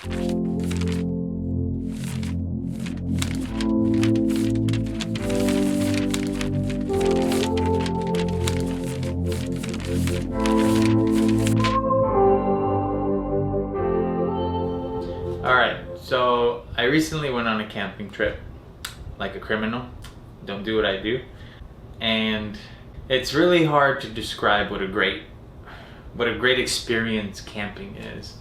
Alright, so I recently went on a camping trip, like a criminal. Don't do what I do. And it's really hard to describe what a great experience camping is.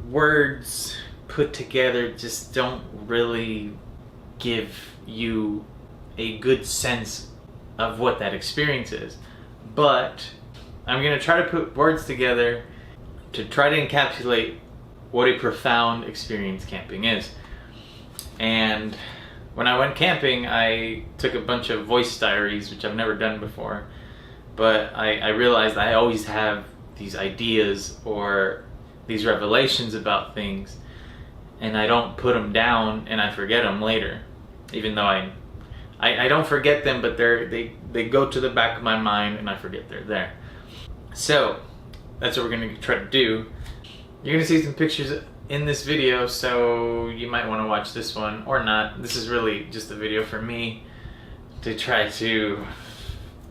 Words put together just don't really give you a good sense of what that experience is. But I'm gonna try to put words together to try to encapsulate what a profound experience camping is. And when I went camping, I took a bunch of voice diaries, which I've never done before. But I realized I always have these ideas or these revelations about things, and I don't put them down and I forget them later. Even though I don't forget them, but they go to the back of my mind and I forget they're there. So that's what we're gonna try to do. You're gonna see some pictures in this video, so you might want to watch this one or not. This is really just a video for me to try to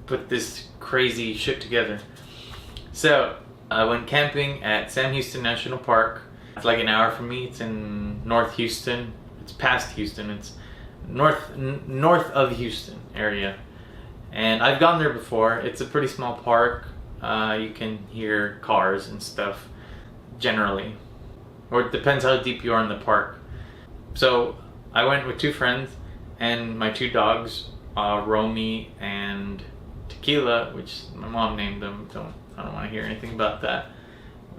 put this crazy shit together. So I went camping at Sam Houston National Park. It's like an hour from me. It's in North Houston. It's past Houston. It's north of Houston area. And I've gone there before. It's a pretty small park. You can hear cars and stuff generally, or it depends how deep you are in the park. So I went with two friends and my two dogs, Romy and Tequila, which my mom named them. I don't want to hear anything about that.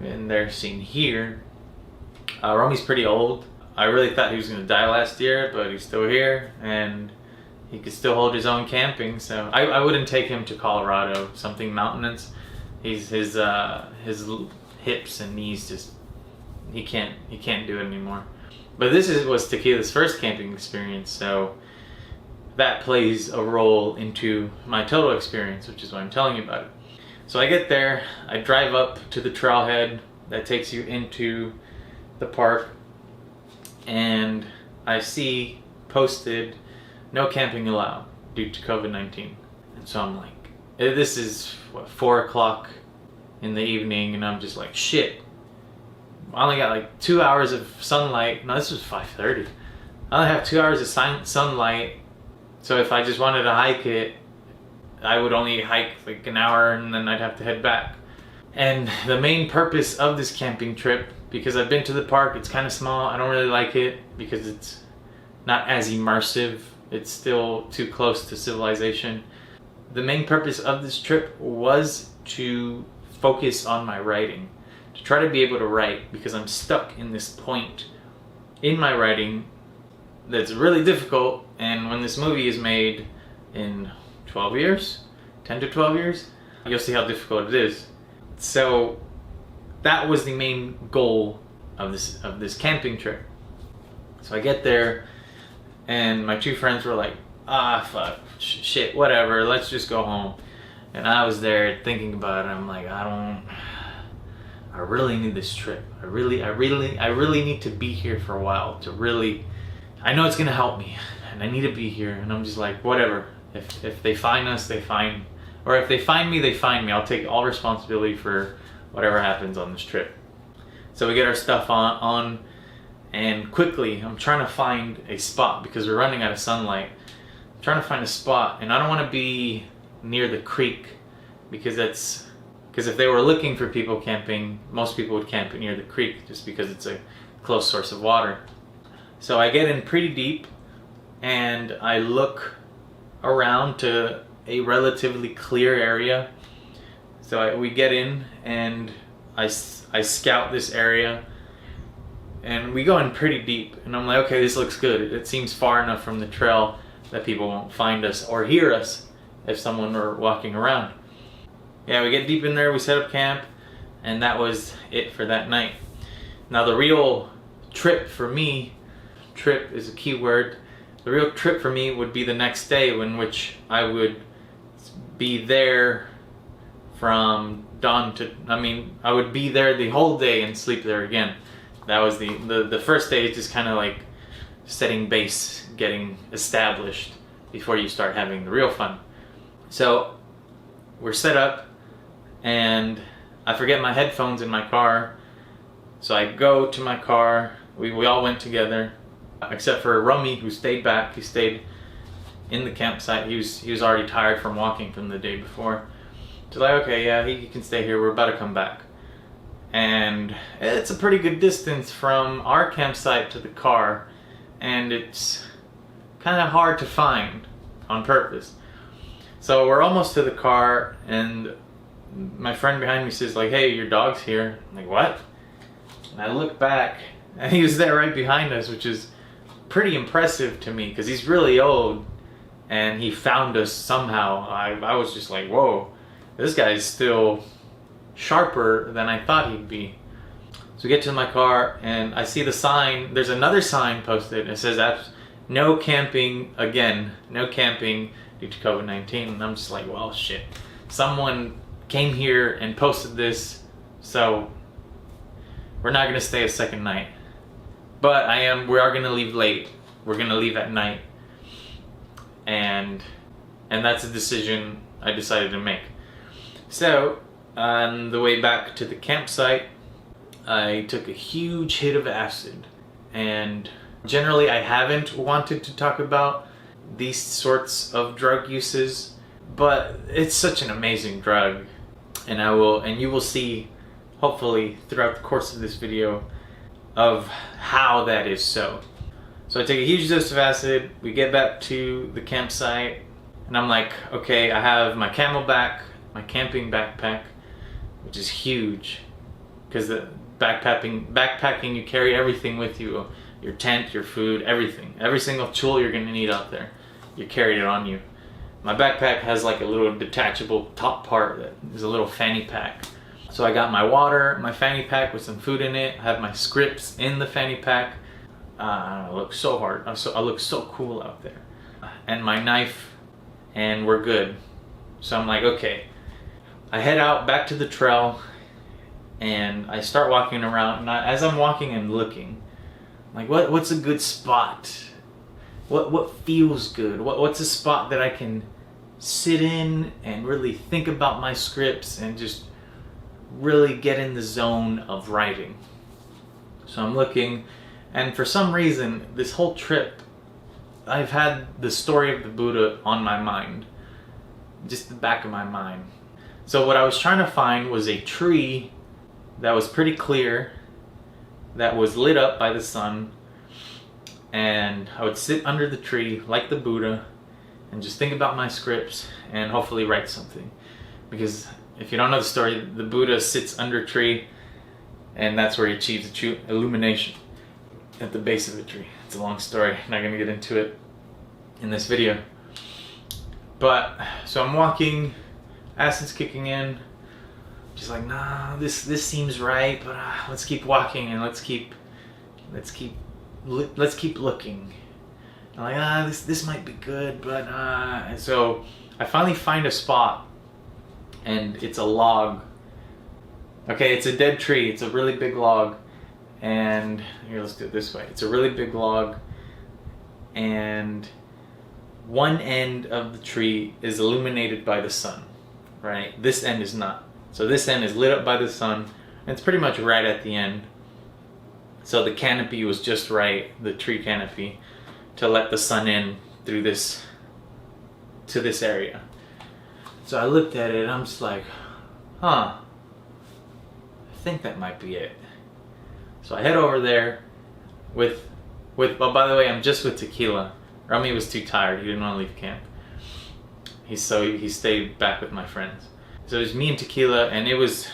And they're seen here. Romy's pretty old. I really thought he was going to die last year, but he's still here and he could still hold his own camping. So I wouldn't take him to Colorado, something mountainous. His hips and knees just, he can't do it anymore. But this was Tequila's first camping experience, so that plays a role into my total experience, which is why I'm telling you about it. So I get there, I drive up to the trailhead that takes you into the park, and I see posted, no camping allowed due to COVID-19. And so I'm like, this is what, 4 o'clock in the evening, and I'm just like, shit, I only got like 2 hours of sunlight. No, this was 5:30. I only have 2 hours of sunlight, so if I just wanted to hike it, I would only hike like an hour and then I'd have to head back. And the main purpose of this camping trip, because I've been to the park, it's kind of small, I don't really like it because it's not as immersive, it's still too close to civilization. The main purpose of this trip was to focus on my writing, to try to be able to write, because I'm stuck in this point in my writing that's really difficult. And when this movie is made in 12 years, 10 to 12 years, you'll see how difficult it is. So that was the main goal of this camping trip. So I get there and my two friends were like, fuck, shit, whatever, let's just go home. And I was there thinking about it. I'm like, I really need this trip. I really need to be here for a while to really, I know it's gonna help me and I need to be here. And I'm just like, whatever. If they find us, they find, or if they find me, they find me. I'll take all responsibility for whatever happens on this trip. So we get our stuff on and quickly I'm trying to find a spot because we're running out of sunlight. I'm trying to find a spot, and I don't want to be near the creek because if they were looking for people camping, most people would camp near the creek just because it's a close source of water. So I get in pretty deep and I look around to a relatively clear area. So we get in and I scout this area and we go in pretty deep, and I'm like, okay, this looks good. It seems far enough from the trail that people won't find us or hear us if someone were walking around. Yeah, we get deep in there, we set up camp, and that was it for that night. Now the real trip for me, trip is a key word, the real trip for me would be the next day, in which I would be there from dawn to, I would be there the whole day and sleep there again. That was the first day is just kind of like setting base, getting established before you start having the real fun. So we're set up, and I forget my headphones in my car. So I go to my car. We all went together, except for Rummy, who stayed back. He stayed in the campsite. He was already tired from walking from the day before. So like, okay, yeah, he can stay here. We're about to come back. And it's a pretty good distance from our campsite to the car, and it's kind of hard to find on purpose. So we're almost to the car, and my friend behind me says like, hey, your dog's here. I'm like, what? And I look back, and he was there right behind us, which is pretty impressive to me because he's really old, and he found us somehow. I was just like, whoa, this guy's still sharper than I thought he'd be. So we get to my car, and I see the sign. There's another sign posted. It says no camping again, no camping due to COVID-19. And I'm just like, well, shit. Someone came here and posted this, so we're not gonna stay a second night. But we are gonna leave late. We're gonna leave at night. And that's a decision I decided to make. So on the way back to the campsite, I took a huge hit of acid. And generally I haven't wanted to talk about these sorts of drug uses, but it's such an amazing drug. And you will see, hopefully, throughout the course of this video, of how that is so. So I take a huge dose of acid, we get back to the campsite, and I'm like, okay, I have my Camelback, my camping backpack, which is huge, because the backpacking, you carry everything with you, your tent, your food, everything. Every single tool you're gonna need out there, you carry it on you. My backpack has like a little detachable top part that is a little fanny pack. So I got my water, my fanny pack with some food in it. I have my scripts in the fanny pack. I look so hard. I look so cool out there. And my knife, and we're good. So I'm like, okay. I head out back to the trail, and I start walking around. And as I'm walking and looking, like, what's a good spot? What feels good? What's a spot that I can sit in and really think about my scripts and just really get in the zone of writing? So I'm looking, and for some reason, this whole trip, I've had the story of the Buddha on my mind, just the back of my mind. So what I was trying to find was a tree that was pretty clear, that was lit up by the sun, and I would sit under the tree like the Buddha and just think about my scripts and hopefully write something. Because if you don't know the story, the Buddha sits under a tree, and that's where he achieves true illumination, at the base of the tree. It's a long story, I'm not gonna get into it in this video. But so I'm walking, acid's kicking in, just like, nah, this seems right, but let's keep walking, and let's keep looking. I'm like, this might be good, but and so I finally find a spot, and it's a log. Okay, it's a dead tree. It's a really big log, and here, let's do it this way. It's a really big log, and one end of the tree is illuminated by the sun, right? This end is not. So this end is lit up by the sun, and it's pretty much right at the end. So the canopy was just right, the tree canopy, to let the sun in through this, to this area. So I looked at it, and I'm just like, huh, I think that might be it. So I head over there with oh, by the way, I'm just with Tequila. Rummy was too tired, he didn't want to leave camp. He stayed back with my friends. So it was me and Tequila, and it was,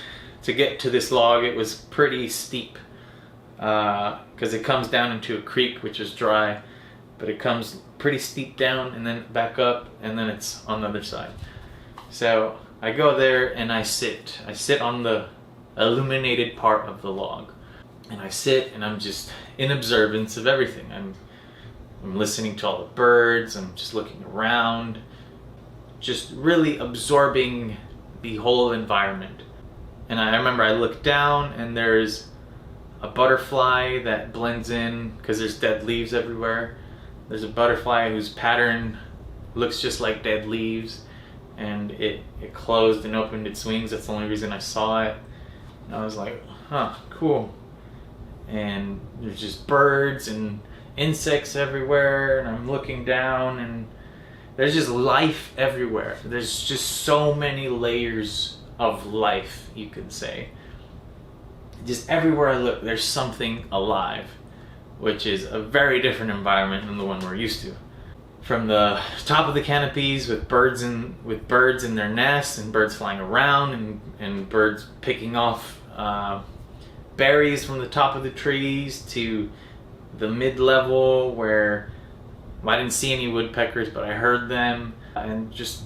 to get to this log, it was pretty steep. Because it comes down into a creek, which is dry, but it comes pretty steep down and then back up, and then it's on the other side. So I go there and I sit on the illuminated part of the log, and I sit, and I'm just in observance of everything. I'm listening to all the birds, I'm just looking around, just really absorbing the whole environment. And I remember I looked down, and there's a butterfly that blends in because there's dead leaves everywhere. There's a butterfly whose pattern looks just like dead leaves, and it closed and opened its wings. That's the only reason I saw it. And I was like, huh, cool. And there's just birds and insects everywhere, and I'm looking down, and there's just life everywhere. There's just so many layers of life, you could say. Just everywhere I look, there's something alive, which is a very different environment than the one we're used to. From the top of the canopies with birds in their nests, and birds flying around, and birds picking off berries from the top of the trees, to the mid-level where I didn't see any woodpeckers, but I heard them, and just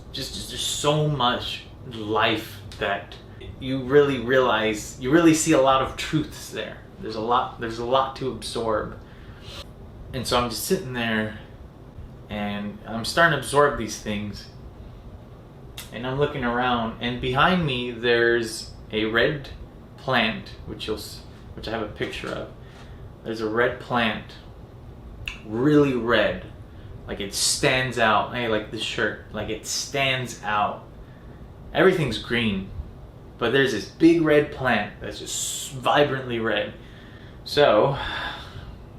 so much life that you really realize, you really see a lot of truths there. There's a lot to absorb. And so I'm just sitting there, and I'm starting to absorb these things, and I'm looking around, and behind me there's a red plant, which I have a picture of. There's a red plant, really red, like it stands out. Hey, like this shirt, like it stands out. Everything's green, but there's this big red plant that's just vibrantly red. So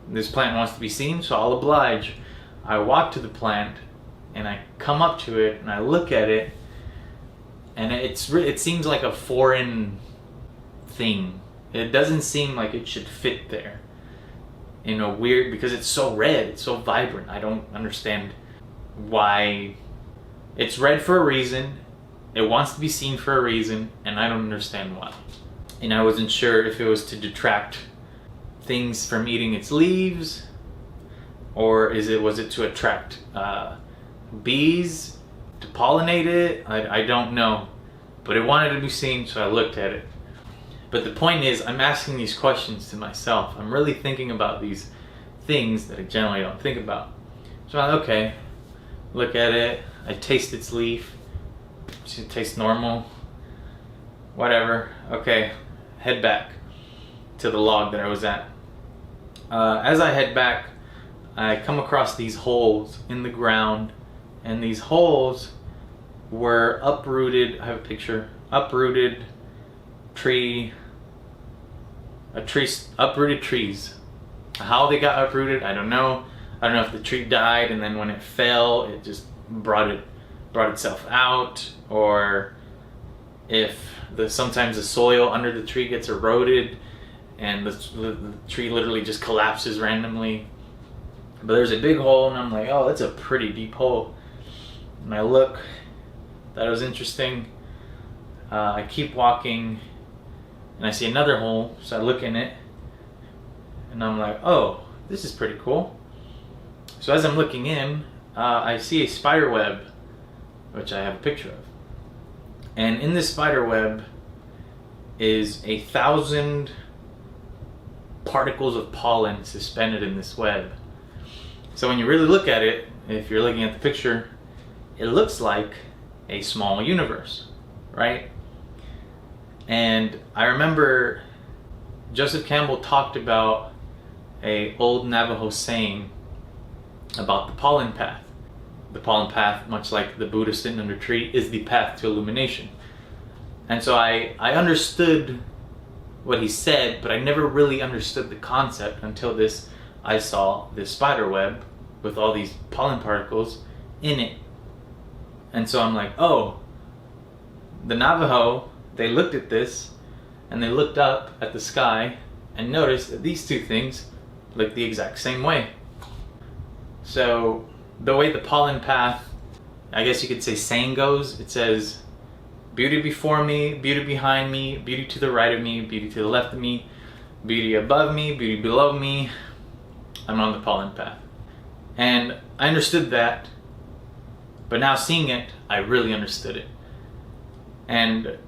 this plant wants to be seen, so I'll oblige. I walk to the plant, and I come up to it, and I look at it, and it seems like a foreign thing. It doesn't seem like it should fit there. In a weird, because it's so red, it's so vibrant. I don't understand why. It's red for a reason. It wants to be seen for a reason, and I don't understand why. And I wasn't sure if it was to detract things from eating its leaves, or was it to attract bees to pollinate it? I don't know, but it wanted to be seen, so I looked at it. But the point is, I'm asking these questions to myself. I'm really thinking about these things that I generally don't think about. So I'm like, okay, look at it. I taste its leaf. It tastes normal. Whatever. Okay, head back to the log that I was at. As I head back, I come across these holes in the ground, and these holes were uprooted. I have a picture. Uprooted uprooted trees. How they got uprooted, I don't know. I don't know if the tree died, and then when it fell, it just brought itself out, or if sometimes the soil under the tree gets eroded, and the tree literally just collapses randomly. But there's a big hole, and I'm like, oh, that's a pretty deep hole. And I look, that was interesting. I keep walking, and I see another hole, so I look in it, and I'm like, oh, this is pretty cool. So as I'm looking in, I see a spider web, which I have a picture of. And in this spider web is 1,000 particles of pollen suspended in this web. So when you really look at it, if you're looking at the picture, it looks like a small universe, right? And I remember Joseph Campbell talked about an old Navajo saying about the pollen path. The pollen path, much like the Buddha sitting under a tree, is the path to illumination. And so I understood what he said, but I never really understood the concept until I saw this spider web with all these pollen particles in it. And so I'm like, oh, the Navajo, they looked at this, and they looked up at the sky and noticed that these two things look the exact same way. So the way the pollen path, I guess you could say, saying goes, it says, beauty before me, beauty behind me, beauty to the right of me, beauty to the left of me, beauty above me, beauty below me. I'm on the pollen path. And I understood that, but now seeing it, I really understood it. And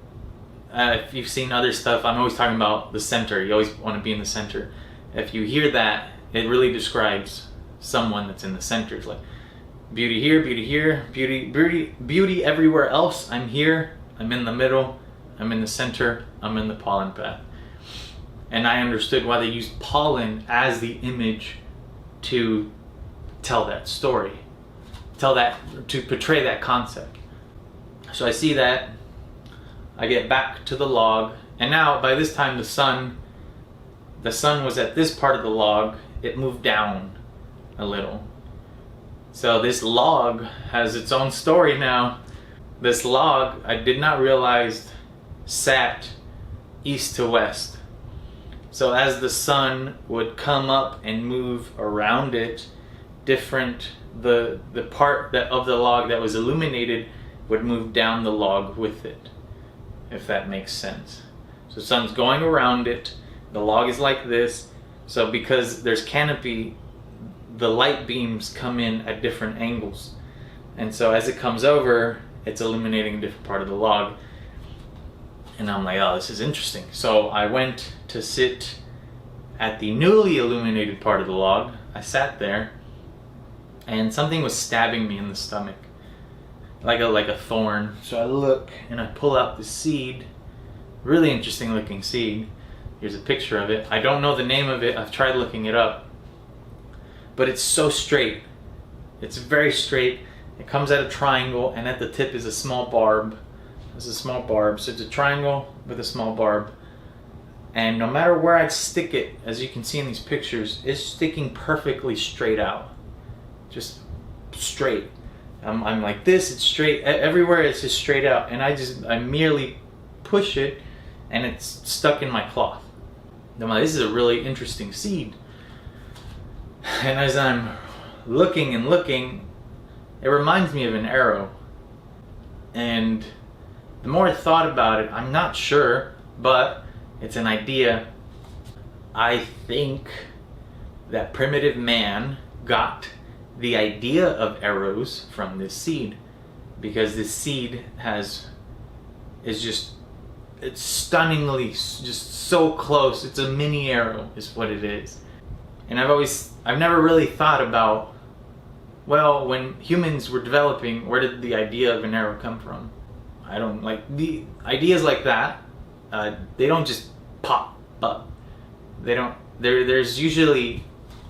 if you've seen other stuff, I'm always talking about the center. You always want to be in the center. If you hear that, it really describes someone that's in the center. It's like beauty here, beauty everywhere else. I'm here, I'm in the middle, I'm in the center, I'm in the pollen path. And I understood why they used pollen as the image to tell that story, to portray that concept. So I see that, I get back to the log, and now by this time the sun was at this part of the log. It moved down a little. So this log has its own story now. This log, I did not realize, sat east to west. So as the sun would come up and move around it, the part of the log that was illuminated would move down the log with it, if that makes sense. So the sun's going around it, the log is like this, so because there's canopy, the light beams come in at different angles. And so as it comes over, it's illuminating a different part of the log. And I'm like, oh, this is interesting. So I went to sit at the newly illuminated part of the log. I sat there, and something was stabbing me in the stomach, like a thorn. So I look and I pull out the seed, really interesting looking seed. Here's a picture of it. I don't know the name of it. I've tried looking it up, but it's so straight. It's very straight. It comes at a triangle, and at the tip is a small barb. There's a small barb. So it's a triangle with a small barb. And no matter where I stick it, as you can see in these pictures, it's sticking perfectly straight out. Just straight. I'm like this, it's straight. Everywhere it's just straight out. And I merely push it, and it's stuck in my cloth. I'm like, this is a really interesting seed. And as I'm looking and looking, it reminds me of an arrow. And the more I thought about it, I'm not sure, but it's an idea. I think that primitive man got the idea of arrows from this seed, because this seed it's stunningly just so close. It's a mini arrow is what it is. And I've never really thought about, well, when humans were developing, where did the idea of an arrow come from? I don't like the ideas like that. They don't just pop up. They don't. There's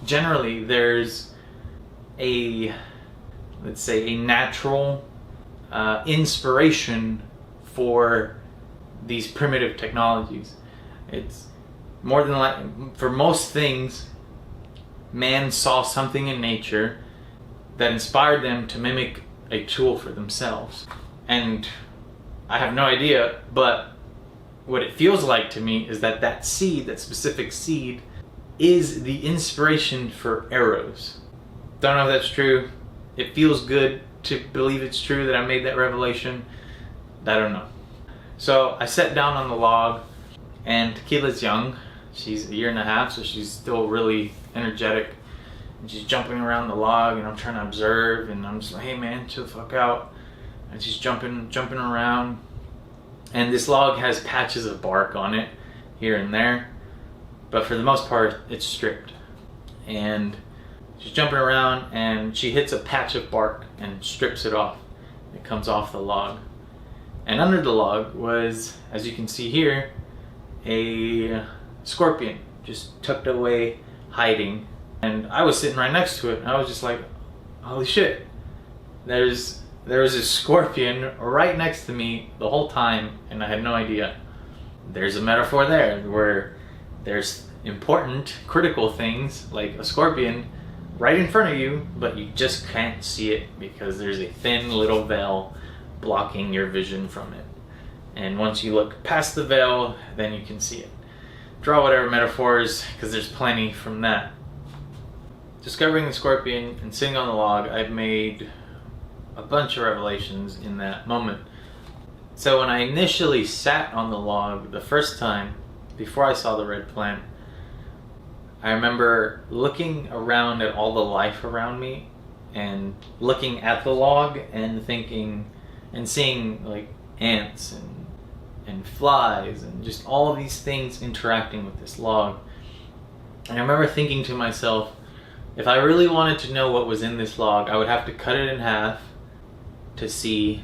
generally there's a, let's say, a natural inspiration for these primitive technologies. It's more than like, for most things, man saw something in nature that inspired them to mimic a tool for themselves. And I have no idea, but what it feels like to me is that seed, that specific seed, is the inspiration for arrows. Don't know if that's true. It feels good to believe it's true that I made that revelation. I don't know. So I sat down on the log, and Tequila's young. She's 1.5 years, so she's still really energetic. And she's jumping around the log, and I'm trying to observe, and I'm just like, hey man, chill the fuck out. And she's jumping around. And this log has patches of bark on it here and there, but for the most part it's stripped. And she's jumping around, and she hits a patch of bark and strips it off. It comes off the log. And under the log was, as you can see here, a scorpion just tucked away, hiding. And I was sitting right next to it, and I was just like, holy shit, there was a scorpion right next to me the whole time, and I had no idea. There's a metaphor there where there's important, critical things like a scorpion right in front of you, but you just can't see it because there's a thin little veil blocking your vision from it. And once you look past the veil, then you can see it. Draw whatever metaphors, because there's plenty from that. Discovering the scorpion and sitting on the log, I've made a bunch of revelations in that moment. So when I initially sat on the log the first time, before I saw the red plant, I remember looking around at all the life around me, and looking at the log and thinking, and seeing like ants and flies and just all of these things interacting with this log. And I remember thinking to myself, if I really wanted to know what was in this log, I would have to cut it in half to see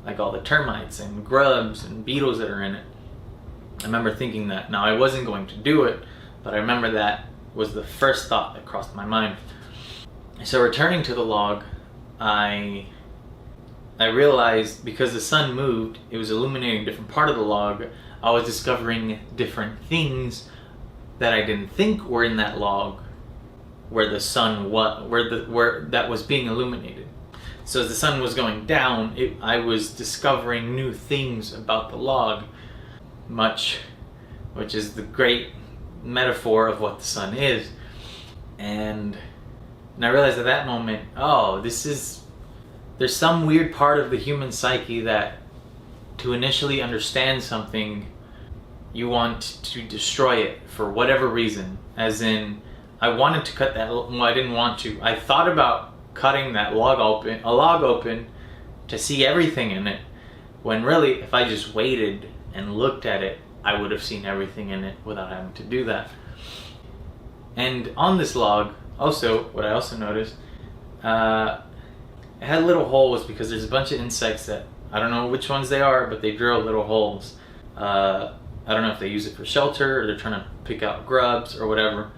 like all the termites and grubs and beetles that are in it. I remember thinking that. Now, I wasn't going to do it, but I remember that was the first thought that crossed my mind. So returning to the log, I realized because the sun moved, it was illuminating a different part of the log. I was discovering different things that I didn't think were in that log, where the sun where that was being illuminated. So as the sun was going down, I was discovering new things about the log, which is the great metaphor of what the sun is. And I realized at that moment, oh, there's some weird part of the human psyche that to initially understand something, you want to destroy it for whatever reason. As in, I wanted to cut that, well, I didn't want to. I thought about cutting that log open to see everything in it, when really, if I just waited and looked at it, I would have seen everything in it without having to do that. And on this log, also, what I also noticed, it had little holes because there's a bunch of insects that, I don't know which ones they are, but they drill little holes. I don't know if they use it for shelter or they're trying to pick out grubs or whatever.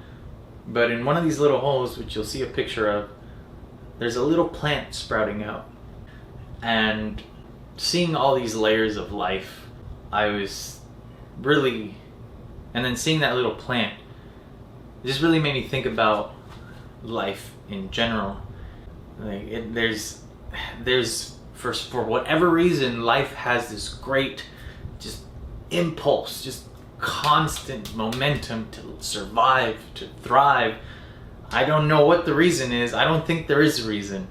But in one of these little holes, which you'll see a picture of, there's a little plant sprouting out. And seeing all these layers of life, I was really, and then seeing that little plant, it just really made me think about life in general. Like there's for whatever reason, life has this great just impulse, just constant momentum to survive, to thrive. I don't know what the reason is. I don't think there is a reason.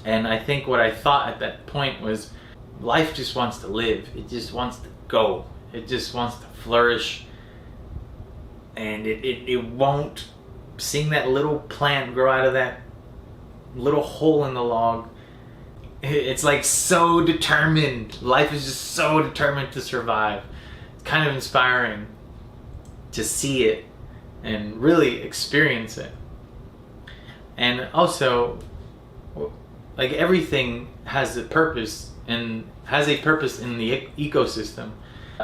And I think what I thought at that point was, life just wants to live. It just wants to go. It just wants to flourish. And it won't. Seeing that little plant grow out of that little hole in the log, it's like so determined. Life is just so determined to survive. It's kind of inspiring to see it and really experience it. And also, like, everything has a purpose and has a purpose in the ecosystem,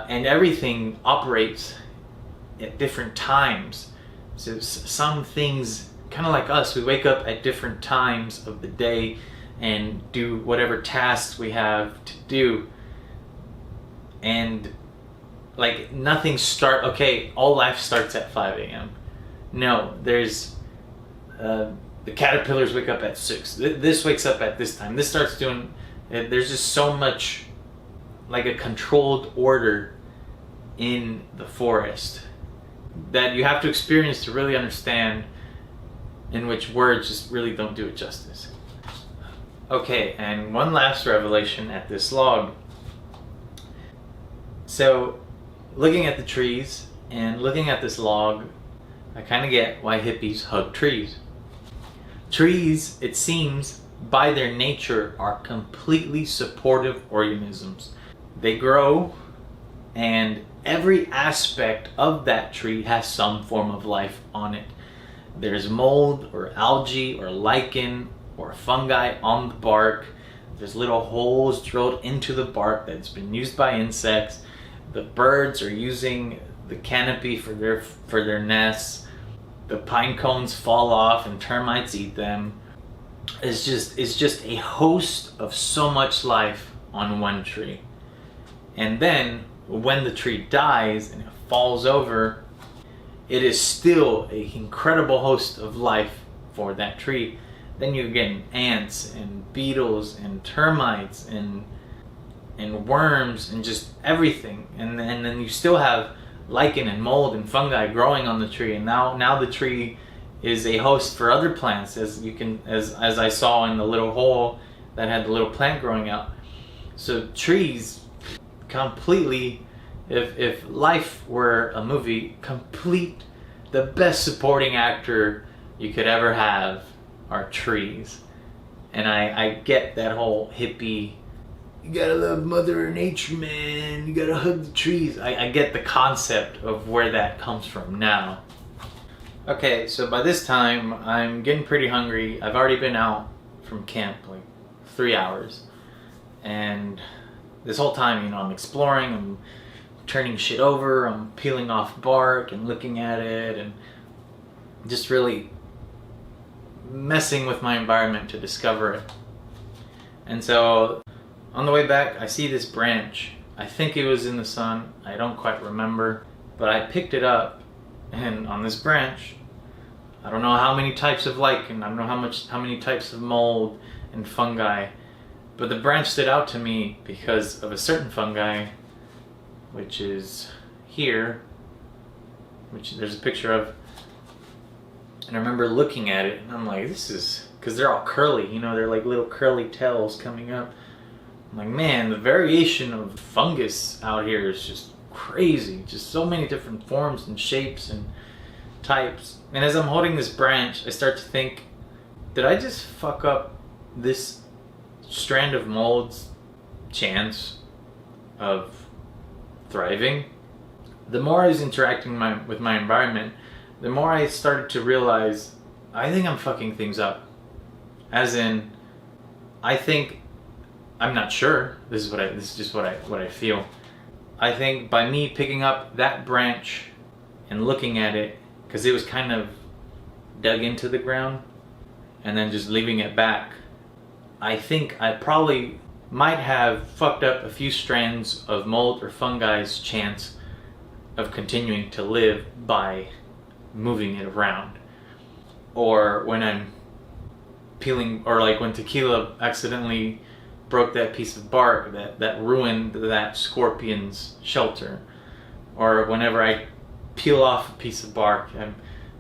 and everything operates at different times. So some things, kind of like us, we wake up at different times of the day and do whatever tasks we have to do. And like all life starts at 5 a.m. No, there's the caterpillars wake up at 6. This wakes up at this time. This starts doing, there's just so much like a controlled order in the forest that you have to experience to really understand, in which words just really don't do it justice. Okay, and one last revelation at this log. So, looking at the trees and looking at this log, I kind of get why hippies hug trees. Trees, it seems, by their nature, are completely supportive organisms. They grow, and every aspect of that tree has some form of life on it. There's mold or algae or lichen or fungi on the bark. There's little holes drilled into the bark that's been used by insects. The birds are using the canopy for their nests. The pine cones fall off and termites eat them. It's just a host of so much life on one tree. And then when the tree dies and it falls over, it is still an incredible host of life for that tree. Then you're getting ants and beetles and termites and worms and just everything. And then you still have lichen and mold and fungi growing on the tree. And now the tree is a host for other plants, as I saw in the little hole that had the little plant growing out. So trees completely, if life were a movie, the best supporting actor you could ever have are trees. And I get that whole hippie, you gotta love Mother Nature, man, you gotta hug the trees. I get the concept of where that comes from now. Okay, so by this time I'm getting pretty hungry. I've already been out from camp like 3 hours, and this whole time, I'm exploring, I'm turning shit over, I'm peeling off bark and looking at it and just really messing with my environment to discover it. And so on the way back, I see this branch. I think it was in the sun, I don't quite remember, but I picked it up, and on this branch, I don't know how many types of lichen, I don't know how many types of mold and fungi, but the branch stood out to me because of a certain fungi, which is here, which there's a picture of. And I remember looking at it and I'm like, this is, because they're all curly, you know, they're like little curly tails coming up. I'm like, man, the variation of fungus out here is just crazy. Just so many different forms and shapes and types. And as I'm holding this branch, I start to think, did I just fuck up this strand of mold's chance of thriving? The more I was interacting with my environment, the more I started to realize, I think I'm fucking things up. As in, I'm not sure. This is just what I feel. I think by me picking up that branch and looking at it, because it was kind of dug into the ground, and then just leaving it back, I think I probably might have fucked up a few strands of mold or fungi's chance of continuing to live by moving it around. Or when I'm peeling, or like when Tequila accidentally broke that piece of bark that ruined that scorpion's shelter. Or whenever I peel off a piece of bark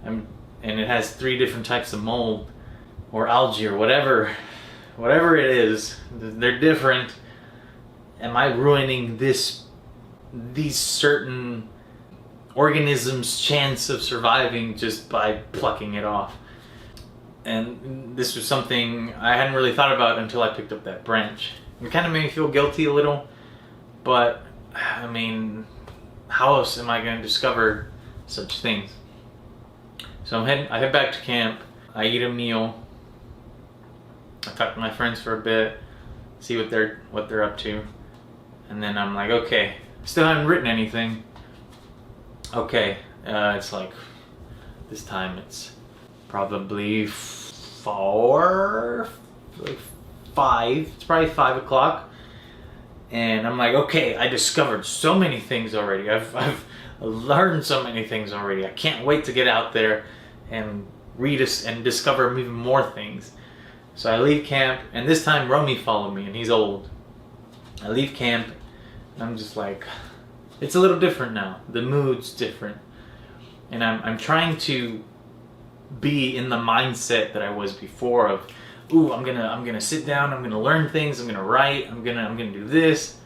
and it has 3 different types of mold or algae or whatever it is, they're different. Am I ruining these certain organisms' chance of surviving just by plucking it off? And this was something I hadn't really thought about until I picked up that branch. It kind of made me feel guilty a little, but I mean, how else am I going to discover such things? So I head back to camp, I eat a meal, I talk to my friends for a bit, see what they're up to, and then I'm like, okay, still haven't written anything. Okay, it's like, this time it's probably 5, it's probably 5 o'clock, and I'm like, okay, I discovered so many things already, I've learned so many things already, I can't wait to get out there and read and discover even more things. So I leave camp, and this time Romy followed me, and he's old. I leave camp, and I'm just like, it's a little different now, the mood's different, and I'm trying to be in the mindset that I was before of, ooh, I'm gonna sit down, I'm gonna learn things, I'm gonna write, I'm gonna do this.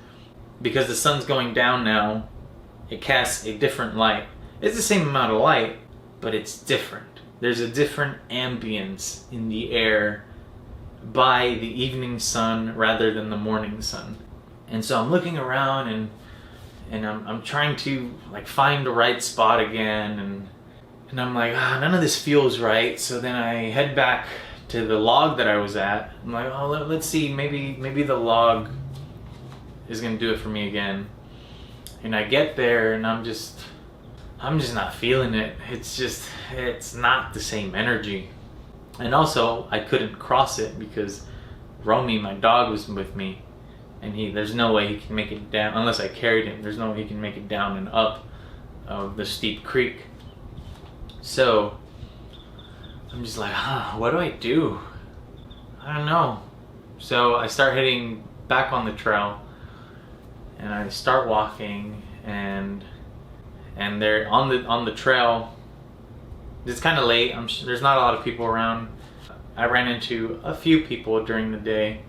Because the sun's going down now, it casts a different light. It's the same amount of light, but it's different. There's a different ambience in the air by the evening sun rather than the morning sun. And so I'm looking around and I'm trying to like find the right spot again, and I'm like, none of this feels right. So then I head back to the log that I was at. I'm like, oh, let's see, maybe the log is gonna do it for me again. And I get there and I'm just not feeling it. It's not the same energy. And also I couldn't cross it because Romy, my dog, was with me, and there's no way he can make it down unless I carried him. There's no way he can make it down and up of the steep creek. So I'm just like, what do I do? I don't know. So I start heading back on the trail, and I start walking, and there on the trail, it's kind of late. There's not a lot of people around. I ran into a few people during the day.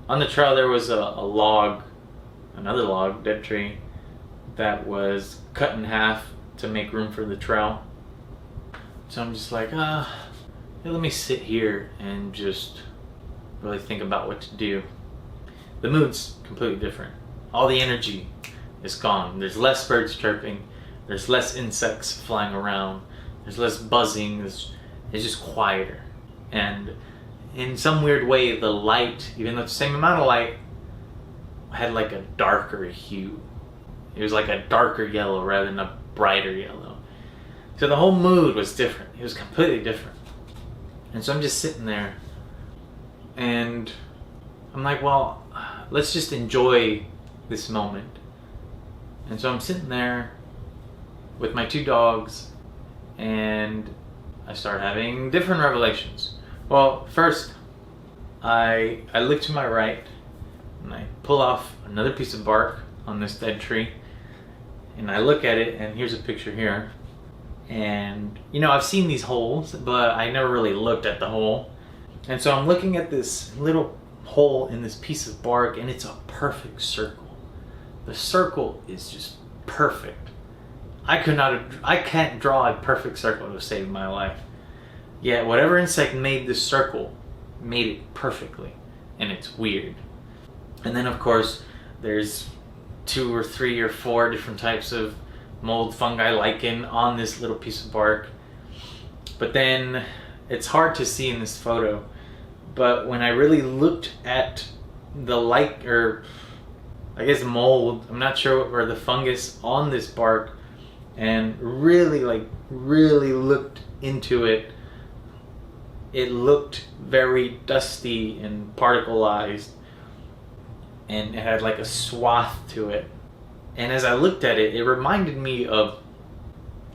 On the trail there was another log, dead tree, that was cut in half to make room for the trail. So I'm just like, hey, let me sit here and just really think about what to do. The mood's completely different. All the energy is gone. There's less birds chirping. There's less insects flying around. There's less buzzing. It's just quieter. And in some weird way, the light, even though it's the same amount of light, had like a darker hue. It was like a darker yellow rather than a brighter yellow. So the whole mood was different. It was completely different. And so I'm just sitting there and I'm like, well, let's just enjoy this moment. And so I'm sitting there with my 2 dogs and I start having different revelations. Well, first, I look to my right and I pull off another piece of bark on this dead tree and I look at it, and here's a picture here. And you know, I've seen these holes, but I never really looked at the hole. And so I'm looking at this little hole in this piece of bark, and it's a perfect circle. The circle is just perfect. I can't draw a perfect circle to save my life. Yet whatever insect made this circle made it perfectly, and it's weird. And then of course there's 2 or 3 or 4 different types of mold, fungi, lichen on this little piece of bark. But then it's hard to see in this photo, but when I really looked at the or I guess mold, I'm not sure, or the fungus on this bark, and really looked into it, it looked very dusty and particleized, and it had like a swath to it. And as I looked at it, it reminded me of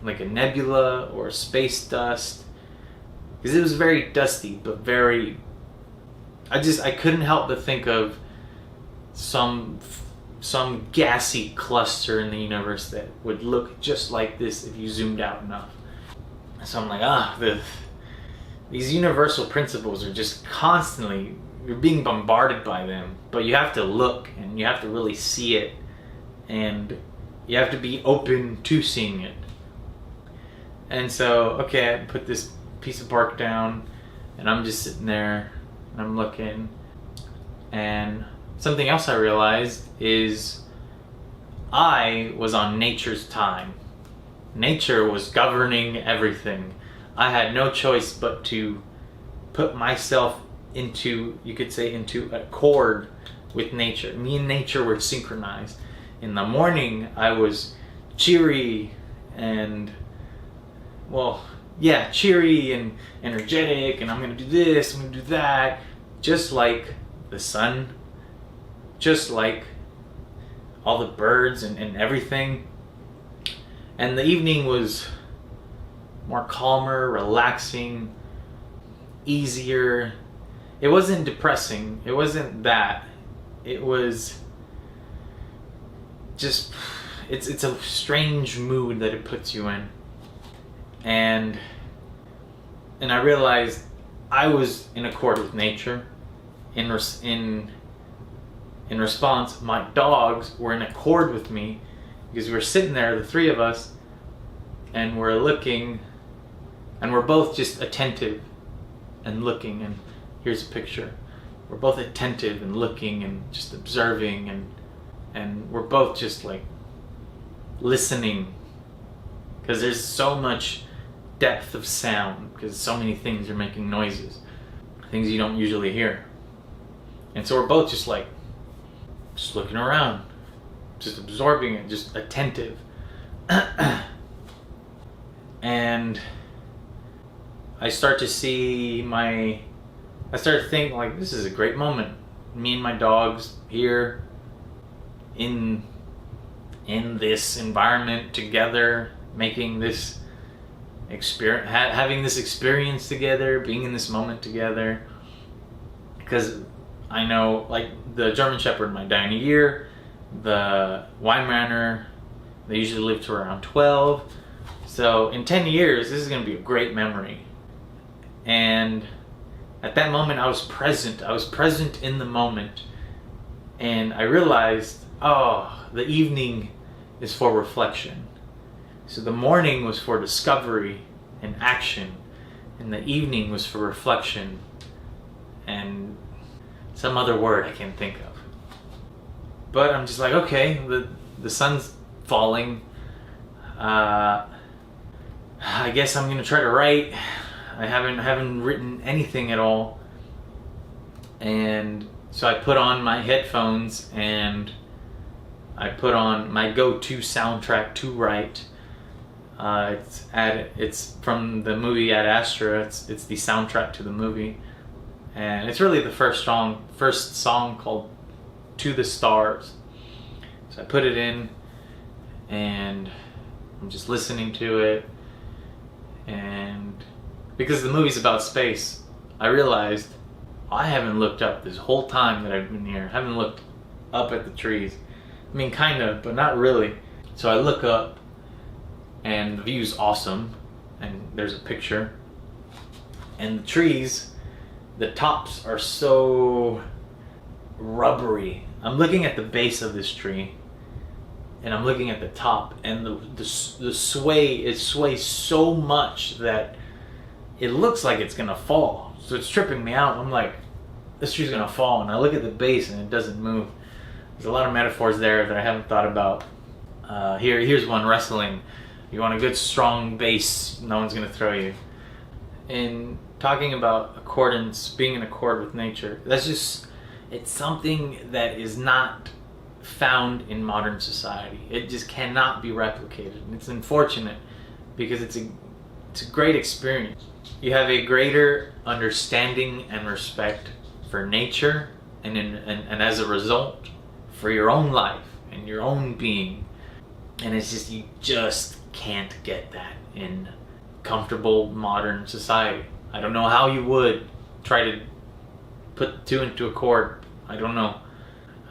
like a nebula or space dust, because it was very dusty, but very, I couldn't help but think of some gassy cluster in the universe that would look just like this if you zoomed out enough. So I'm like, these universal principles are just constantly, you're being bombarded by them, but you have to look and you have to really see it, and you have to be open to seeing it. And so, okay, I put this piece of bark down and I'm just sitting there and I'm looking, and something else I realized is I was on nature's time. Nature was governing everything. I had no choice but to put myself into, you could say, into accord with nature. Me and nature were synchronized. In the morning, I was cheery and, cheery and energetic, and I'm gonna do this, I'm gonna do that, just like the sun, just like all the birds and everything. And the evening was more calmer, relaxing, easier. It wasn't depressing. It wasn't that. It was just, it's a strange mood that it puts you in. And I realized I was in accord with nature. In response, my dogs were in accord with me, because we were sitting there, the 3 of us, and we're looking, and we're both just attentive and looking. And here's a picture. We're both attentive and looking and just observing, and we're both just like listening, because there's so much depth of sound, because so many things are making noises, things you don't usually hear. And so we're both just like, just looking around, just absorbing it, just attentive. And I start to think like, this is a great moment. Me and my dogs here in this environment together, making this experience, having this experience together, being in this moment together. Because I know, like, the German Shepherd might die in a year, the Weimaraner, they usually live to around 12. So in 10 years, this is going to be a great memory. And at that moment, I was present. I was present in the moment. And I realized, the evening is for reflection. So the morning was for discovery and action, and the evening was for reflection and some other word I can't think of. But I'm just like, okay, the sun's falling. I guess I'm gonna try to write. I haven't written anything at all. And so I put on my headphones and I put on my go-to soundtrack to write. It's from the movie Ad Astra. It's the soundtrack to the movie, and it's really the first song called "To the Stars." So I put it in, and I'm just listening to it, and because the movie's about space, I realized I haven't looked up this whole time that I've been here. I haven't looked up at the trees. I mean, kind of, but not really. So I look up, and the view's awesome, and there's a picture, and the trees, the tops are so rubbery. I'm looking at the base of this tree, and I'm looking at the top, and it sways so much that it looks like it's gonna fall. So it's tripping me out. I'm like, this tree's gonna fall, and I look at the base and it doesn't move. There's a lot of metaphors there that I haven't thought about. Here's one: wrestling. You want a good strong base, no one's gonna throw you. In talking about accordance, being in accord with nature, it's something that is not found in modern society. It just cannot be replicated. And it's unfortunate because it's a great experience. You have a greater understanding and respect for nature, and as a result, for your own life and your own being. And it's just, you just can't get that in comfortable modern society. I don't know how you would try to put two into accord. I don't know.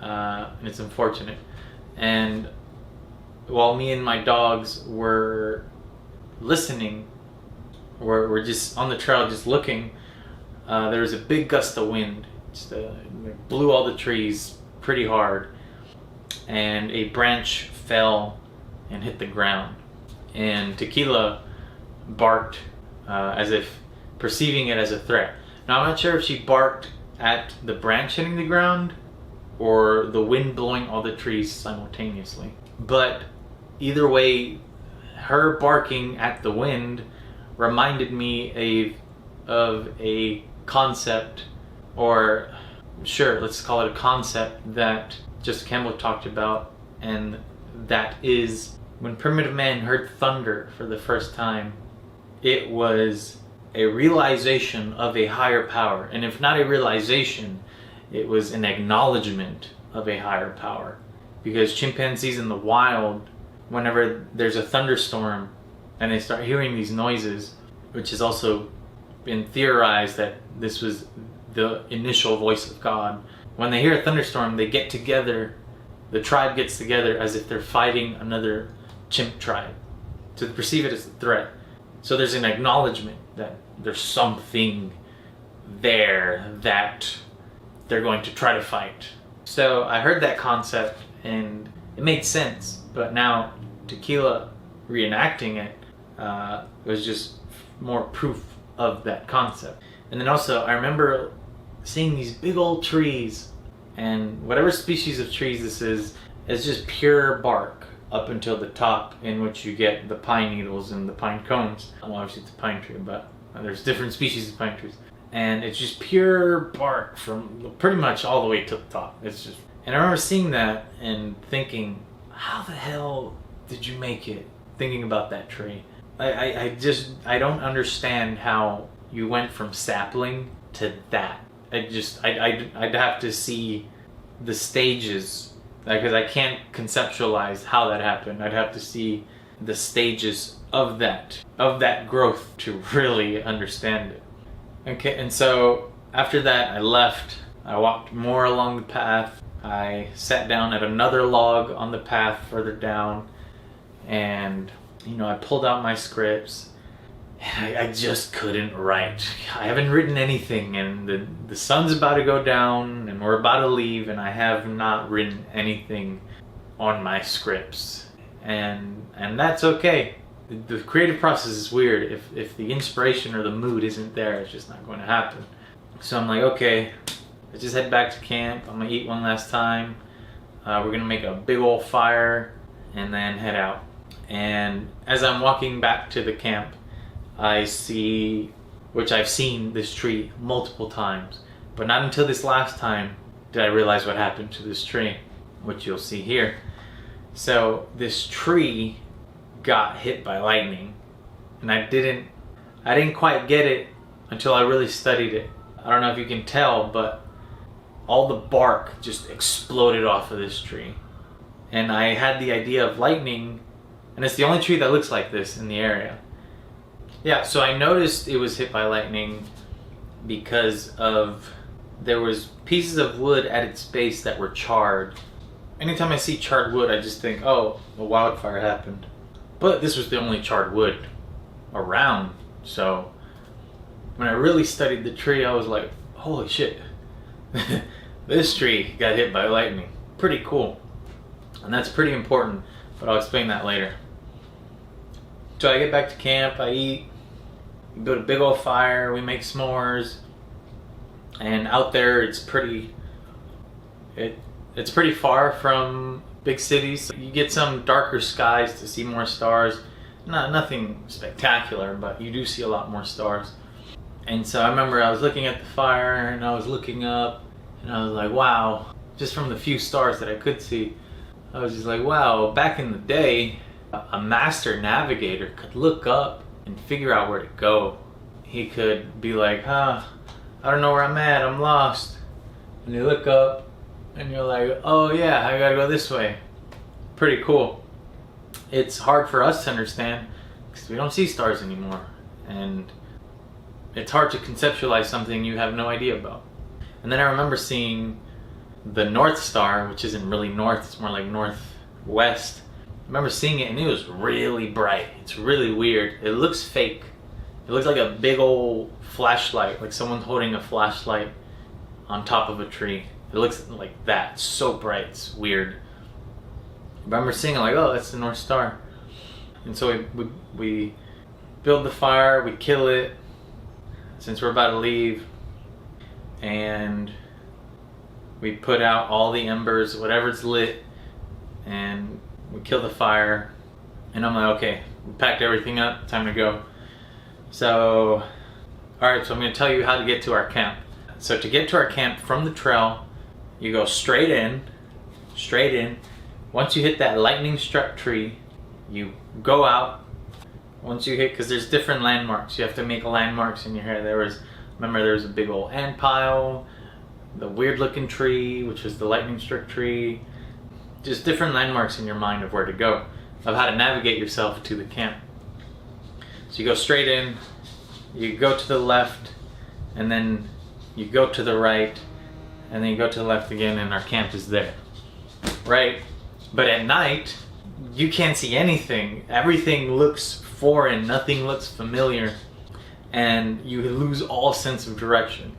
And it's unfortunate. And while me and my dogs were listening, we're just on the trail just looking, there was a big gust of wind. It blew all the trees pretty hard, and a branch fell and hit the ground, and Tequila barked as if perceiving it as a threat. Now I'm not sure if she barked at the branch hitting the ground or the wind blowing all the trees simultaneously, but either way, her barking at the wind reminded me of a concept, or sure, let's call it a concept, that Joseph Campbell talked about, and that is when primitive man heard thunder for the first time, it was a realization of a higher power. And if not a realization, it was an acknowledgement of a higher power. Because chimpanzees in the wild, whenever there's a thunderstorm and they start hearing these noises, which has also been theorized that this was the initial voice of God, when they hear a thunderstorm, they get together, the tribe gets together as if they're fighting another chimp tribe, to perceive it as a threat. So there's an acknowledgement that there's something there that they're going to try to fight. So I heard that concept and it made sense, but now Tequila reenacting it was just more proof of that concept. And then also I remember seeing these big old trees, and whatever species of trees this is just pure bark up until the top, in which you get the pine needles and the pine cones. Well, obviously it's a pine tree, but there's different species of pine trees. And it's just pure bark from pretty much all the way to the top. It's just, and I remember seeing that and thinking, how the hell did you make it? Thinking about that tree. I don't understand how you went from sapling to that. I'd have to see the stages, because I can't conceptualize how that happened. I'd have to see the stages of that growth to really understand it. Okay, and so after that I left. I walked more along the path. I sat down at another log on the path further down, and I pulled out my scripts. I just couldn't write. I haven't written anything, and the sun's about to go down and we're about to leave, and I have not written anything on my scripts. And that's okay. The creative process is weird. If the inspiration or the mood isn't there, it's just not going to happen. So I'm like, okay, let's just head back to camp. I'm gonna eat one last time. We're gonna make a big old fire and then head out. And as I'm walking back to the camp, I see, which I've seen this tree multiple times, but not until this last time did I realize what happened to this tree, which you'll see here. So this tree got hit by lightning, and I didn't quite get it until I really studied it. I don't know if you can tell, but all the bark just exploded off of this tree. And I had the idea of lightning, and it's the only tree that looks like this in the area. Yeah, so I noticed it was hit by lightning because there was pieces of wood at its base that were charred. Anytime I see charred wood, I just think, oh, a wildfire happened. But this was the only charred wood around, so when I really studied the tree, I was like, holy shit, this tree got hit by lightning. Pretty cool. And that's pretty important, but I'll explain that later. So I get back to camp, I eat, we build a big old fire, we make s'mores, and out there it's pretty far from big cities. You get some darker skies to see more stars. Nothing spectacular, but you do see a lot more stars. And so I remember I was looking at the fire and I was looking up and I was like, wow, just from the few stars that I could see, I was just like, wow, back in the day, a master navigator could look up and figure out where to go. He could be like, I don't know where I'm at, I'm lost. And you look up and you're like, oh yeah, I gotta go this way. Pretty cool. It's hard for us to understand because we don't see stars anymore. And it's hard to conceptualize something you have no idea about. And then I remember seeing the North Star, which isn't really north, it's more like northwest. I remember seeing it and it was really bright. It's really weird. It looks fake. It looks like a big old flashlight, like someone's holding a flashlight on top of a tree. It looks like that. It's so bright. It's weird. I remember seeing it like, oh, that's the North Star. And so we build the fire, we kill it, since we're about to leave, and we put out all the embers, whatever's lit, and we kill the fire. And I'm like, okay, we packed everything up, time to go. So, alright, so I'm going to tell you how to get to our camp. So to get to our camp from the trail, you go straight in. Once you hit that lightning struck tree, you go out. Once you hit, because there's different landmarks, you have to make landmarks in your head. Remember there was a big old ant pile, the weird looking tree, which was the lightning struck tree. Just different landmarks in your mind of where to go, of how to navigate yourself to the camp. So you go straight in, you go to the left, and then you go to the right, and then you go to the left again, and our camp is there. Right? But at night, you can't see anything. Everything looks foreign, nothing looks familiar, and you lose all sense of direction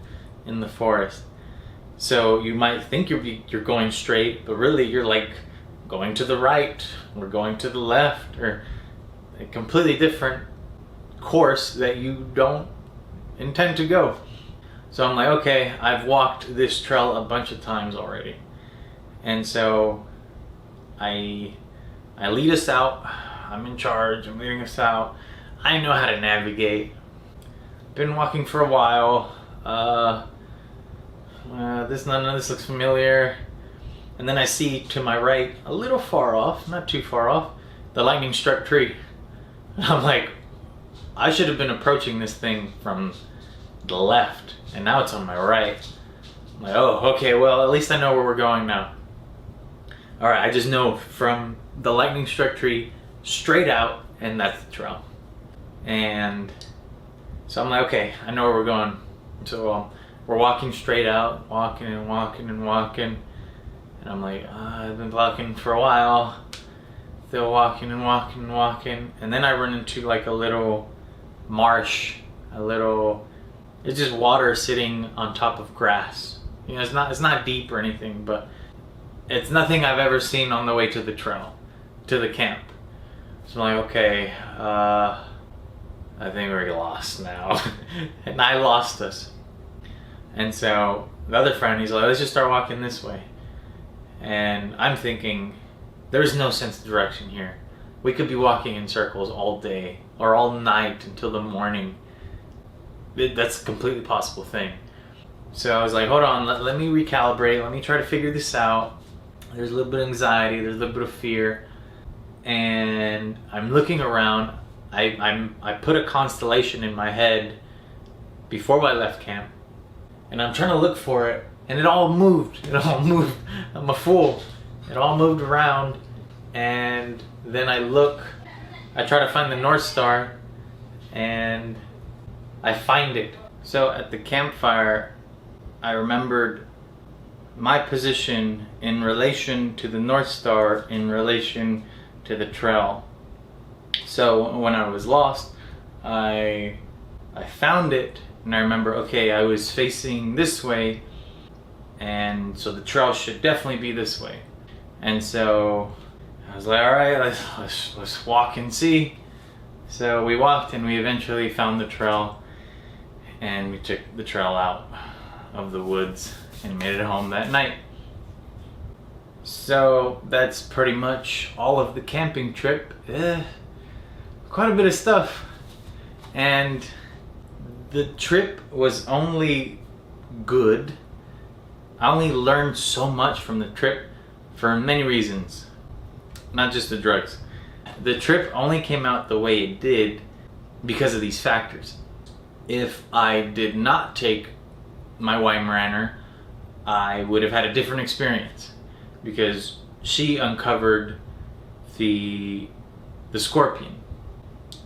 in the forest. So you might think you're going straight, but really you're like going to the right or going to the left, or a completely different course that you don't intend to go. So I'm like, okay, I've walked this trail a bunch of times already, and so I lead us out. I'm in charge, I'm leading us out. I know how to navigate. Been walking for a while. None of this looks familiar. And then I see to my right, a little far off, not too far off, the lightning struck tree. I'm like, I should have been approaching this thing from the left, and now it's on my right. I'm like, oh, okay, well, at least I know where we're going now. Alright, I just know from the lightning struck tree straight out, and that's the trail. And so I'm like, okay, I know where we're going. So we're walking straight out, walking and walking and walking. And I'm like, I've been walking for a while. Still walking and walking and walking. And then I run into like a little marsh, it's just water sitting on top of grass. You know, it's not deep or anything, but it's nothing I've ever seen on the way to the trail, to the camp. So I'm like, okay, I think we're lost now. And I lost us. And so the other friend, he's like, let's just start walking this way. And I'm thinking, there's no sense of direction here. We could be walking in circles all day or all night until the morning. That's a completely possible thing. So I was like, hold on, let me recalibrate. Let me try to figure this out. There's a little bit of anxiety, there's a little bit of fear, and I'm looking around. I put a constellation in my head before I left camp, and I'm trying to look for it, and it all moved. It all moved. I'm a fool. It all moved around, and then I try to find the North Star, and I find it. So at the campfire, I remembered my position in relation to the North Star, in relation to the trail. So when I was lost, I found it, and I remember, okay, I was facing this way, and so the trail should definitely be this way. And so I was like, all right, let's walk and see. So we walked, and we eventually found the trail, and we took the trail out of the woods and made it home that night. So that's pretty much all of the camping trip. Quite a bit of stuff. And the trip was only good. I only learned so much from the trip for many reasons. Not just the drugs. The trip only came out the way it did because of these factors. If I did not take my Weimaraner, I would have had a different experience, because she uncovered the scorpion.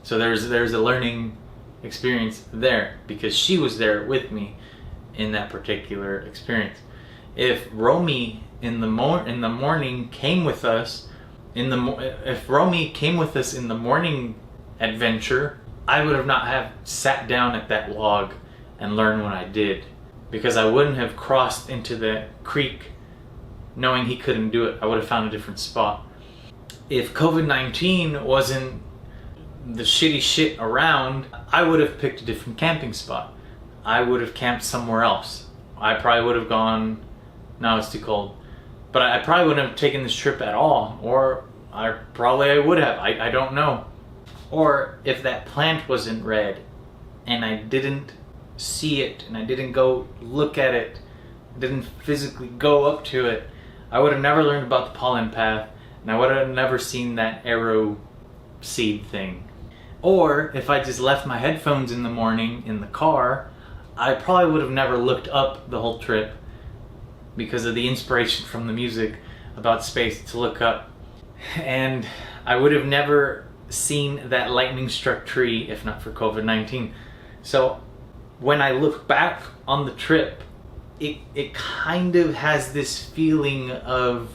So there's a learning experience there, because she was there with me in that particular experience. If Romy in the morning came with us if Romy came with us in the morning adventure, I would have not have sat down at that log and learned what I did, because I wouldn't have crossed into the creek knowing he couldn't do it. I would have found a different spot. If COVID-19 wasn't the shitty shit around, I would have picked a different camping spot. I would have camped somewhere else. I probably would have gone, no, it's too cold. But I probably wouldn't have taken this trip at all, or I would have, I don't know. Or if that plant wasn't red and I didn't see it and I didn't go look at it, didn't physically go up to it, I would have never learned about the Pollen Path, and I would have never seen that arrow seed thing. Or if I just left my headphones in the morning in the car, I probably would have never looked up the whole trip, because of the inspiration from the music about space to look up. And I would have never seen that lightning struck tree if not for COVID-19. So when I look back on the trip, it kind of has this feeling of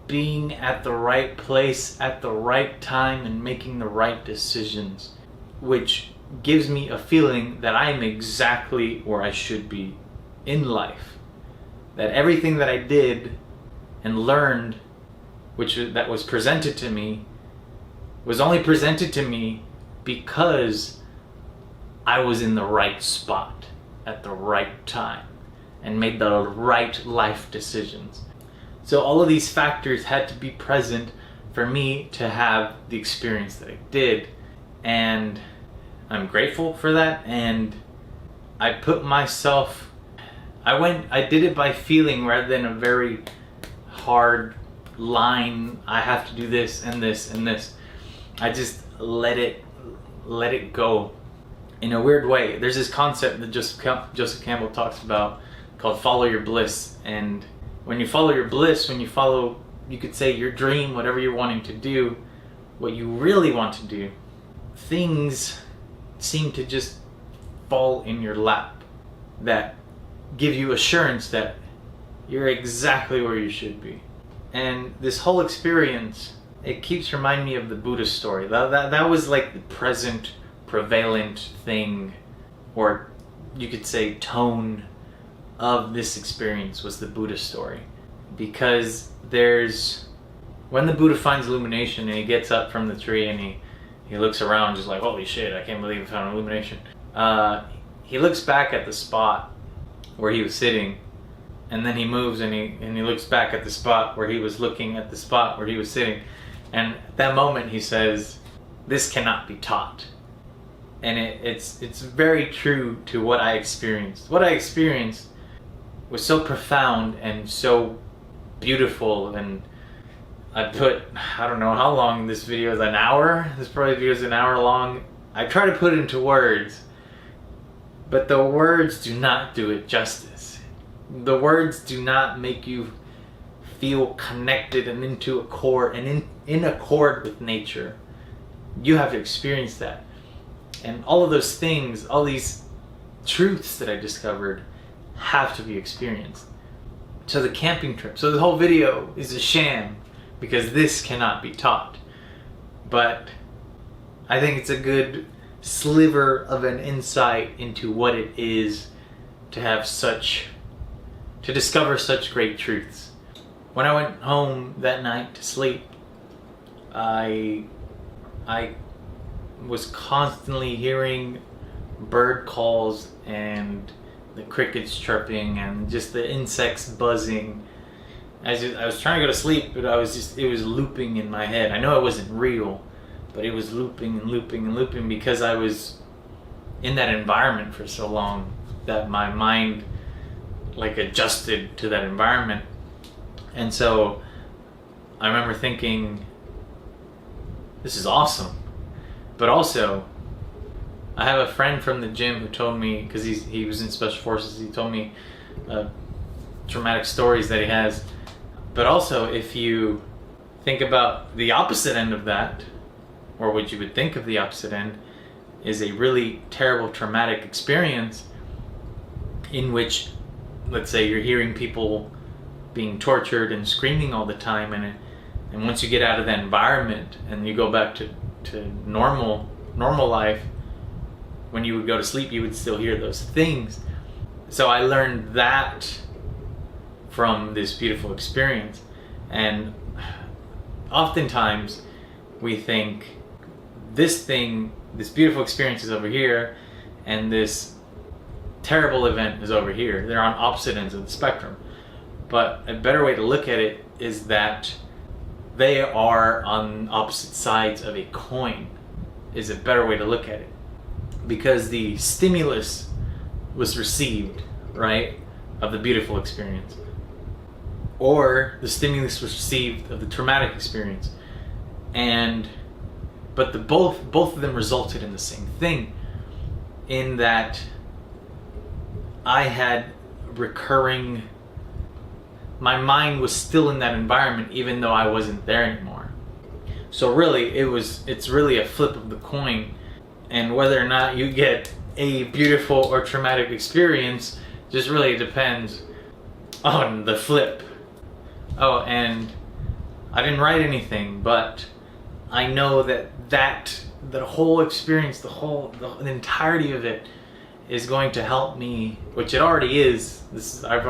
being at the right place at the right time and making the right decisions, which gives me a feeling that I am exactly where I should be in life. That everything that I did and learned, that was presented to me, was only presented to me because I was in the right spot at the right time and made the right life decisions. So all of these factors had to be present for me to have the experience that I did, and I'm grateful for that. And I put myself, I did it by feeling rather than a very hard line, I have to do this and this and this. I just let it go in a weird way. There's this concept that Joseph Campbell talks about called follow your bliss. And when you follow your bliss, when you follow, you could say, your dream, whatever you're wanting to do, what you really want to do, things seem to just fall in your lap that give you assurance that you're exactly where you should be. And this whole experience, it keeps reminding me of the Buddha story. That was like the present prevalent thing, or you could say tone of this experience was the Buddha story. Because when the Buddha finds illumination and he gets up from the tree and he looks around just like, holy shit, I can't believe I found illumination. He looks back at the spot where he was sitting, and then he moves and he looks back at the spot where he was looking at the spot where he was sitting. And at that moment he says, this cannot be taught. And it's very true to what I experienced. What I experienced was so profound and so beautiful. And I put, I don't know how long this video is, an hour? This probably video is an hour long. I try to put it into words, but the words do not do it justice. The words do not make you feel connected and into accord and in accord with nature. You have to experience that. And all of those things, all these truths that I discovered have to be experienced. So the camping trip, so the whole video is a sham because this cannot be taught. But I think it's a good sliver of an insight into what it is to have to discover such great truths. When I went home that night to sleep, I was constantly hearing bird calls and the crickets chirping and just the insects buzzing. I was trying to go to sleep, but it was looping in my head. I know it wasn't real, but it was looping and looping and looping because I was in that environment for so long that my mind like adjusted to that environment. And so I remember thinking, this is awesome. But also, I have a friend from the gym who told me, because he was in Special Forces, he told me traumatic stories that he has. But also, if you think about the opposite end of that, or what you would think of the opposite end, is a really terrible traumatic experience in which, let's say, you're hearing people being tortured and screaming all the time, and once you get out of that environment and you go back to normal life, when you would go to sleep you would still hear those things. So I learned that from this beautiful experience. And oftentimes we think this beautiful experience is over here and this terrible event is over here. They're on opposite ends of the spectrum. But a better way to look at it is that they are on opposite sides of a coin, is a better way to look at it. Because the stimulus was received, right, of the beautiful experience. Or the stimulus was received of the traumatic experience. But both of them resulted in the same thing, in that I had recurring, my mind was still in that environment even though I wasn't there anymore. So really it's really a flip of the coin, and whether or not you get a beautiful or traumatic experience just really depends on the flip. Oh, and I didn't write anything, but I know that the whole experience, the entirety of it is going to help me, which it already is. I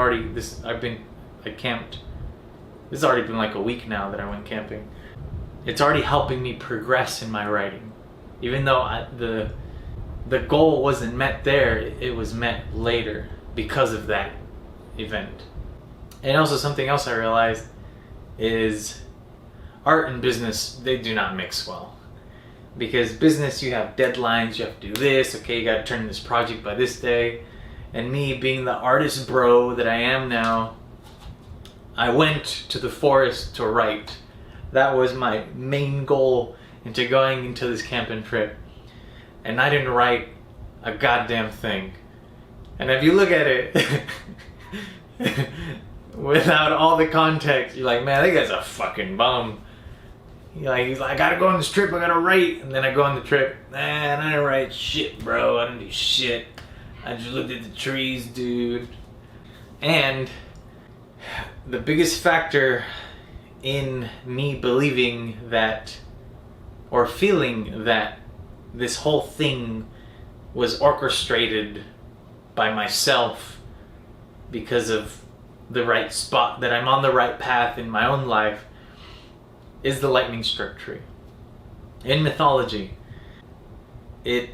camped. This has already been like a week now that I went camping. It's already helping me progress in my writing. Even though the goal wasn't met there, it was met later because of that event. And also something else I realized is art and business, they do not mix well. Because business, you have deadlines, you have to do this, okay, you gotta turn in this project by this day. And me being the artist bro that I am now, I went to the forest to write. That was my main goal into going into this camping trip. And I didn't write a goddamn thing. And if you look at it without all the context, you're like, man, that guy's a fucking bum. He's like, I gotta go on this trip, I gotta write. And then I go on the trip, man, I didn't write shit, bro. I didn't do shit. I just looked at the trees, dude. And the biggest factor in me believing that, or feeling that this whole thing was orchestrated by myself because of the right spot, that I'm on the right path in my own life, is the lightning struck tree. In mythology, the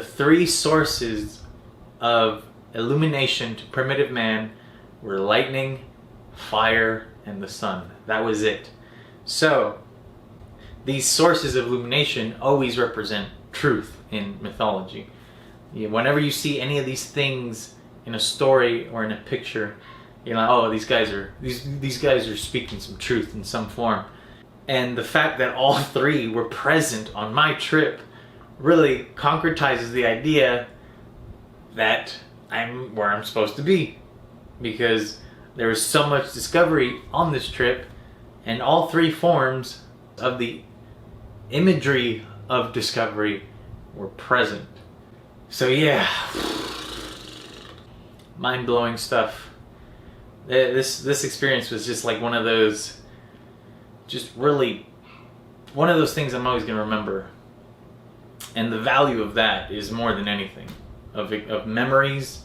three sources of illumination to primitive man were lightning, fire, and the sun. That was it. So these sources of illumination always represent truth in mythology. Whenever you see any of these things in a story or in a picture, you're like, oh, these guys are speaking some truth in some form. And the fact that all three were present on my trip really concretizes the idea that I'm where I'm supposed to be, because there was so much discovery on this trip, and all three forms of the imagery of discovery were present. So yeah, mind-blowing stuff. This experience was just like one of those things I'm always going to remember. And the value of that is more than anything. Of memories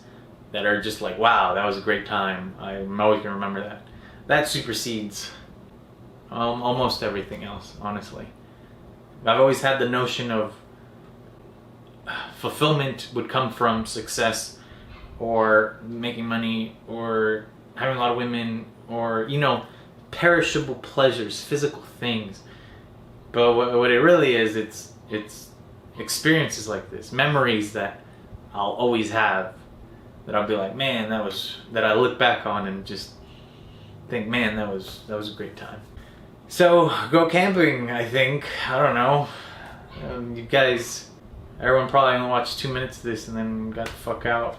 that are just like, wow, that was a great time. I'm always going to remember that. That supersedes almost everything else, honestly. I've always had the notion of fulfillment would come from success, or making money, or having a lot of women, or, perishable pleasures, physical things. But what it really is, it's experiences like this, memories that I'll always have, that I'll be like, man, that I look back on and just think, man, that was a great time. So go camping, I think. I don't know. You guys, everyone probably only watched 2 minutes of this and then got the fuck out.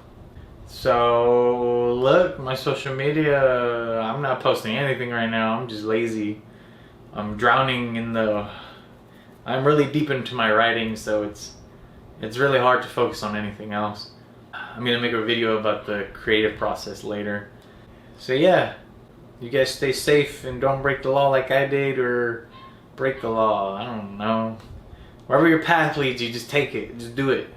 So look, my social media, I'm not posting anything right now. I'm just lazy. I'm drowning I'm really deep into my writing, so it's really hard to focus on anything else. I'm gonna make a video about the creative process later. So yeah, you guys stay safe and don't break the law like I did, or break the law. I don't know. Wherever your path leads you, just take it. Just do it.